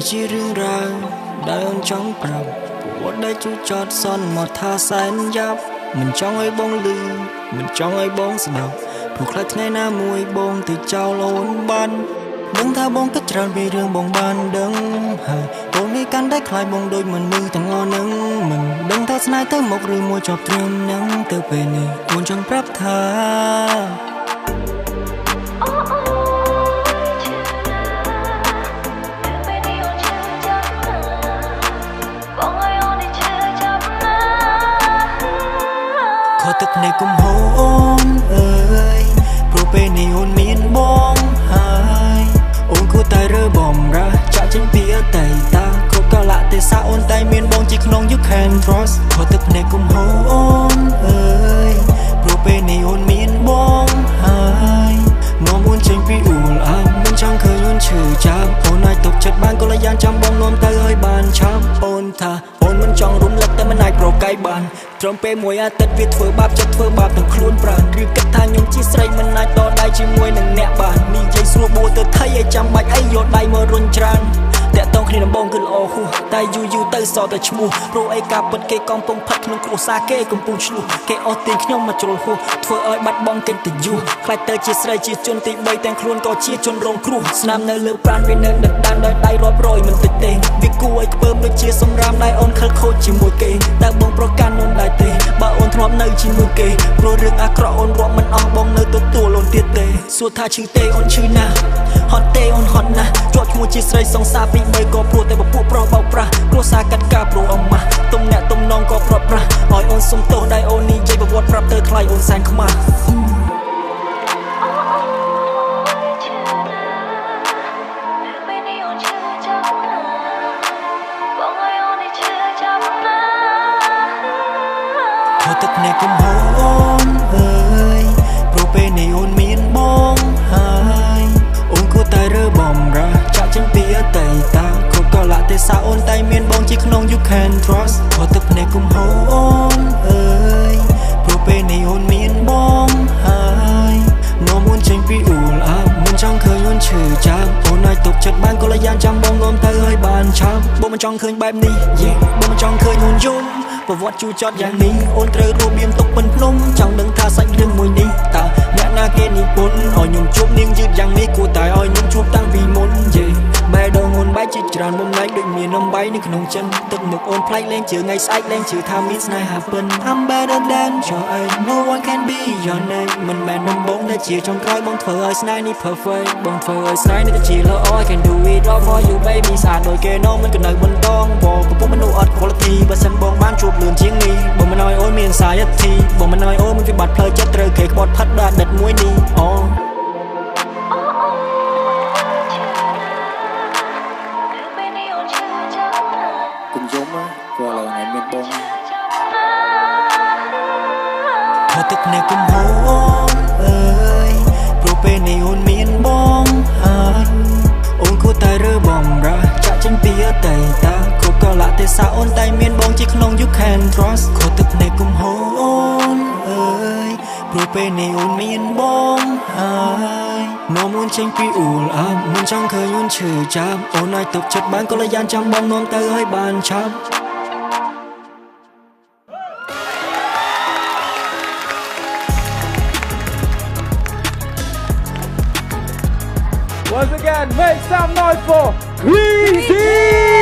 ជារឿងរ៉ាវដែលអូនចង់ប្រាប់ពួកដែលជួយចត់សន់មកថាសែនយ៉ាប់មិនចង់ឲ្យបងលឺមិនចង់ឲ្យបងស្ដាប់ព្រោះខ្លាចថ្ងៃណាមួយបងទៅចោលអូនបានដឹងថាបងគិតច្រើនពីរឿងបងបានដឹងហើយបងនេះកាន់តែខ្លាចបងដូចមនុស្សទាំងអស់នឹងមិនដឹងថាស្នេហ៍ទៅមុខឬមួយជាប់ត្រឹមនឹងទៅពេលនេះអូនចង់ប្រាប់ថាខទឹកភ្នែកកុំហូរអូនអើយព្រោះពេលនេះអូនមានបងហើយអូនគួរតែរើបំរាស់ចាក់ចេញពីអតីតគ្រប់កាលៈទេសៈអូនតែមានបងជាក្នុង You can trust ខទឹកភ្នែកកុំហូរអូនអើយព្រោះពេលនេះអូនមានបងហើយនាំអូនចេញពីអ៊ូលអាប់មិនចង់ឃើញអូនឈឺចាប់អូនអាចទុកចិត្តបានកុលយ៉ាងចាំបងនាំទៅឲ្យបានឆាប់អូនថាអូនមិនចង់រំលឹកតែមិនអាចប្រកែកបានត្រឹមពេលមួយអាទិត្យវាធ្វើបាបចិត្តធ្វើបាបទាំងខ្លួនប្រាណឬគិតថាខ្ញុំជាស្រីមិនអាចតដៃជាមួយនឹងអ្នកបាននិយាយស្រួលបួទៅថៃឲ្យចាំបាច់អីយកដៃមករុញច្រានតែតងគ្នាដំបងគឺល្អហួសតែយូរទៅសតតែឈ្មោះព្រោះអីការពិតគេកំពុងផាត់ក្នុងគ្រួសារគេកំពុងឆ្លោះគេអស់ទាញខ្ញុំមកជ្រុលហួសធ្វើឲ្យបាត់បង់កិត្តិយសខ្លាចទៅជាស្រីជាជនទី3ទាំងខ្លួនក៏ជាជនរងគ្រោះស្នាមនៅលើប្រាណវានៅដណ្ដើមដោយដៃរាប់រយមិនតិចទេវាគួរឲ្យខ្ពើមដូចជាសម្រាមដែលអូនខិលខូចជាមួយគេតែបងប្រកាន់អូនដែរទេបើអូនធ្លាប់នៅជាមួយគេព្រោះរឿងអាក្រក់អូនរាប់មិនអស់បងនៅទទួលអូនទៀតទេសួរថាឈឺទេអូនឈឺណាស់ហត់ទេអូនហត់ណាស់ជាប់ឈ្មោះជាស្រីសង្សារពី3ក៏ព្រោះតែពពួកប្រុសបោកប្រាស់គ្រួសារកាត់ការព្រោះអម៉ាស់ទំនាក់ទំនងក៏ប្រត់ប្រាស់ឲ្យអូនសុំទោសដែលអូននិយាយប្រវត្តិប្រាប់ទៅថ្លៃអូនសែនខ្មាស់ខទឹកភ្នែកកុំហូរអូនអើយព្រោះពេលនេះអូនមានបងហើយអូនគួរតែរើបំរាស់ចាក់ចេញពីអតីតគ្រប់កាលៈទេសៈអូនតែមានបងជាក្នុង You can trust ខទឹកភ្នែកកុំហូរអូនអើយព្រោះពេលនេះអូនមានបងហើយនាំអូនចេញពីអ៊ូលអាប់មិនចង់ឃើញអូនឈឺចាប់អូនអាចទុកចិត្តបានកុលយ៉ាងចាំបងនាំទៅឲ្យបានឆាប់បងមិនចង់ឃើញបែបនេះបងមិនចង់ឃើញអូនយំប្រវត្តិជូរចត់យ៉ាងនេះអូនត្រូវរួមមានទុកពិនភ្នំចង់ដឹងថាសាច់រឿងមួយនេះតើអ្នកណាគេនិពន្ធឲ្យខ្ញុំជួបនាងយឺតយ៉ាងនេះគួរតែឲ្យខ្ញុំជួបតាំងពីមុនបែរដងអូនបែកជាច្រើនបំលែងដូចមានរំបាយនៅក្នុងចិនទឹកមុខអូនប្លែកលេងជឿថ្ងៃស្អែកលេងជឿថាមានស្នេហាពិន I'm better than your ex No one can be your name មិនមែនដំបងដែលជាចុងក្រោយបងធ្វើឲ្យស្នេហ៍នេះ perfect បងធ្វើឲ្យស្នេហ៍នេះទៅជាល្អ I can do it all for you baby ស្អាតដូចគេណោមិនក៏នៅបន្តងបងកំពុងមនុស្សអត់ quality បើសិនបងបានជួបលឿនជាងនេះបងមិនឲ្យអូនមានសាយធីបងមិនឲ្យអូនមានវិបត្តិផ្លូវចិត្តត្រូវគេក្បត់ផាត់ដល់ដិតមួយនេះអូគុំយំព្រោះឥឡូវនេះមានបងខទឹកភ្នែកកុំហូរអូនអើយព្រោះពេលនេះអូនមានបងហើយអូនគួរតែរើបំរាស់ចាក់ចេញពីអតីតគ្រប់កាលៈទេសៈអូនតែមានបងជាក្នុង You can trust ខទឹកភ្នែកកុំហូរអូនអើយព្រោះពេលនេះអូនមានបងហើយនាំអូនចេញពីអ៊ូលអាប់មិនចង់ឃើញអូនឈឺចាប់អូនអាចទុកចិត្តបានកុលយ៉ាងចាំបងនាំទៅឲ្យបានឆាប់Once again, make some noise for Greasy!